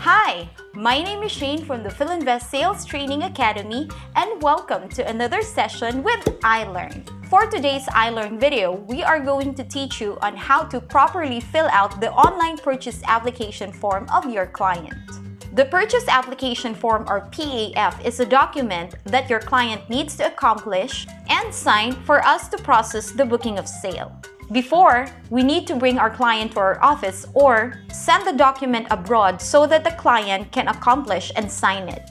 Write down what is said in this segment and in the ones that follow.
Hi, my name is Shane from the Filinvest Sales Training Academy and welcome to another session with iLearn. For today's iLearn video, we are going to teach you on how to properly fill out the online purchase application form of your client. The Purchase Application Form or PAF is a document that your client needs to accomplish and sign for us to process the booking of sale. Before, we need to bring our client to our office or send the document abroad so that the client can accomplish and sign it.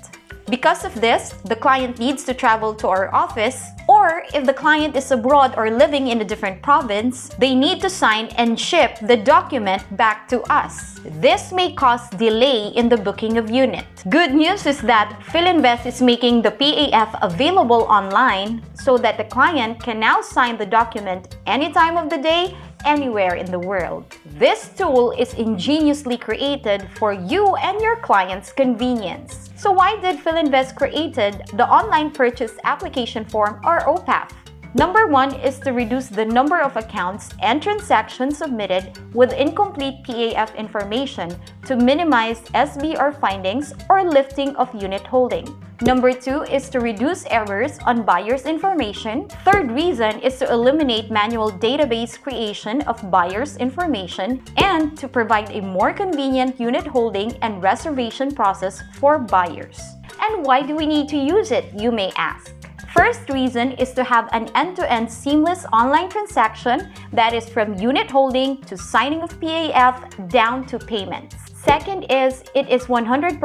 Because of this, the client needs to travel to our office, or if the client is abroad or living in a different province, they need to sign and ship the document back to us. This may cause delay in the booking of unit. Good news is that Filinvest is making the PAF available online so that the client can now sign the document any time of the day, anywhere in the world. This tool is ingeniously created for you and your client's convenience. So why did Filinvest created the Online Purchase Application Form or OPAF? Number one is to reduce the number of accounts and transactions submitted with incomplete PAF information to minimize SBR findings or lifting of unit holding. Number two is to reduce errors on buyer's information. Third reason is to eliminate manual database creation of buyer's information and to provide a more convenient unit holding and reservation process for buyers. And why do we need to use it, you may ask? First reason is to have an end-to-end seamless online transaction that is from unit holding to signing of PAF down to payments. Second is it is 100%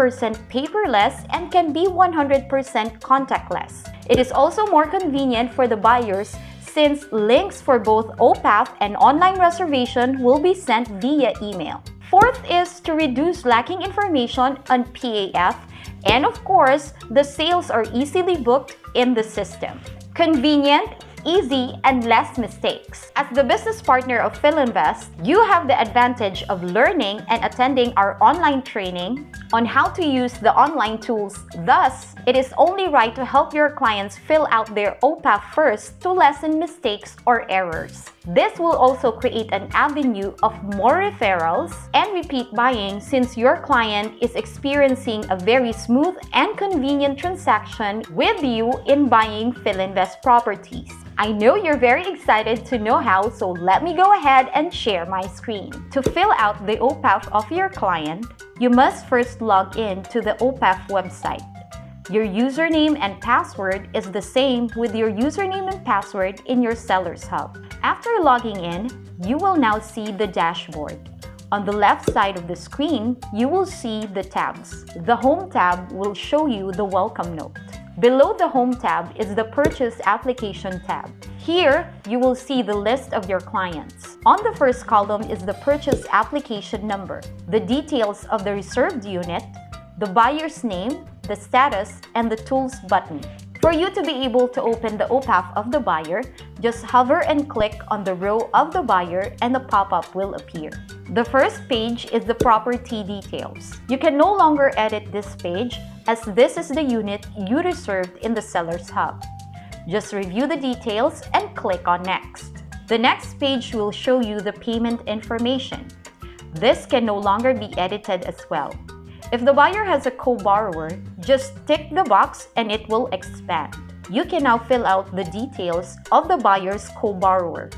paperless and can be 100% contactless. It is also more convenient for the buyers since links for both OPAF and online reservation will be sent via email. Fourth is to reduce lacking information on PAF, and of course, the sales are easily booked in the system. Convenient, easy, and less mistakes. As the business partner of Filinvest, you have the advantage of learning and attending our online training on how to use the online tools. Thus, it is only right to help your clients fill out their OPAF first to lessen mistakes or errors. This will also create an avenue of more referrals and repeat buying since your client is experiencing a very smooth and convenient transaction with you in buying Filinvest properties. I know you're very excited to know how, so let me go ahead and share my screen. To fill out the OPAF of your client, you must first log in to the OPAF website. Your username and password is the same with your username and password in your Sellers Hub. After logging in, you will now see the dashboard. On the left side of the screen, you will see the tabs. The Home tab will show you the Welcome Note. Below the Home tab is the Purchase Application tab. Here, you will see the list of your clients. On the first column is the Purchase Application Number, the details of the reserved unit, the buyer's name, the status, and the Tools button. For you to be able to open the OPAF of the buyer, just hover and click on the row of the buyer and the pop-up will appear. The first page is the property details. You can no longer edit this page as this is the unit you reserved in the Sellers Hub. Just review the details and click on Next. The next page will show you the payment information. This can no longer be edited as well. If the buyer has a co-borrower, just tick the box and it will expand. You can now fill out the details of the buyer's co-borrower.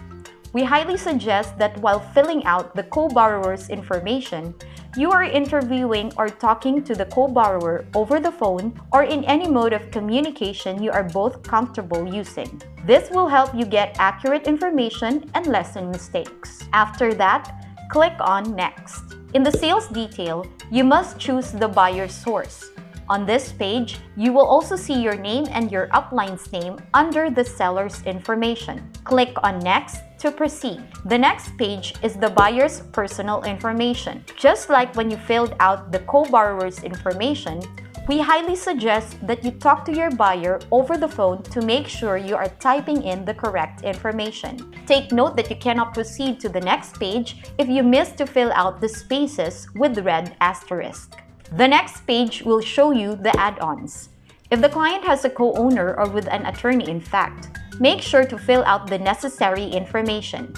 We highly suggest that while filling out the co-borrower's information, you are interviewing or talking to the co-borrower over the phone or in any mode of communication you are both comfortable using. This will help you get accurate information and lessen mistakes. After that, click on Next. In the sales detail, you must choose the buyer's source. On this page, you will also see your name and your upline's name under the seller's information. Click on Next to proceed. The next page is the buyer's personal information. Just like when you filled out the co-borrower's information, we highly suggest that you talk to your buyer over the phone to make sure you are typing in the correct information. Take note that you cannot proceed to the next page if you miss to fill out the spaces with red asterisk. The next page will show you the add-ons. If the client has a co-owner or with an attorney in fact, make sure to fill out the necessary information.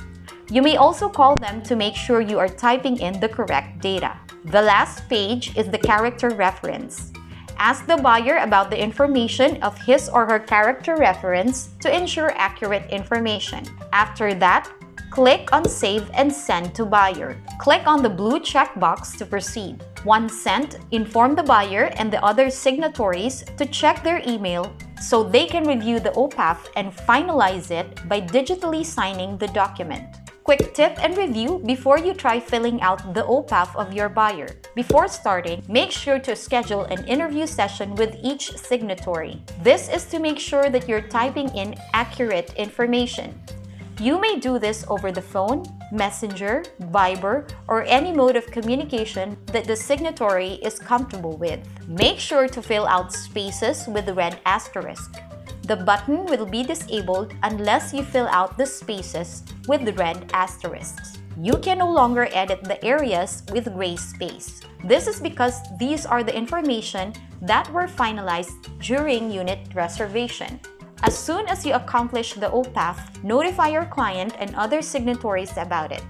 You may also call them to make sure you are typing in the correct data. The last page is the character reference. Ask the buyer about the information of his or her character reference to ensure accurate information. After that, click on Save and Send to Buyer. Click on the blue checkbox to proceed. Once sent, inform the buyer and the other signatories to check their email so they can review the OPAF and finalize it by digitally signing the document. Quick tip and review before you try filling out the OPAF of your buyer. Before starting, make sure to schedule an interview session with each signatory. This is to make sure that you're typing in accurate information. You may do this over the phone, Messenger, Viber, or any mode of communication that the signatory is comfortable with. Make sure to fill out spaces with the red asterisk. The button will be disabled unless you fill out the spaces with the red asterisks. You can no longer edit the areas with gray space. This is because these are the information that were finalized during unit reservation. As soon as you accomplish the OPAF, notify your client and other signatories about it.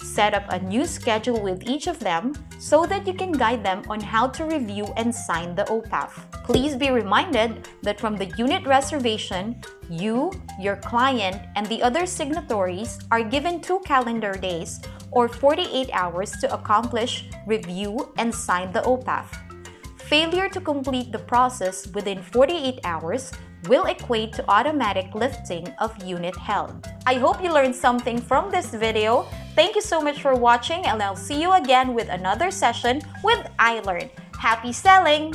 Set up a new schedule with each of them so that you can guide them on how to review and sign the OPAF. Please be reminded that from the unit reservation, you, your client, and the other signatories are given 2 calendar days or 48 hours to accomplish, review, and sign the OPAF. Failure to complete the process within 48 hours will equate to automatic lifting of unit held. I hope you learned something from this video. Thank you so much for watching, and I'll see you again with another session with iLearn. Happy selling!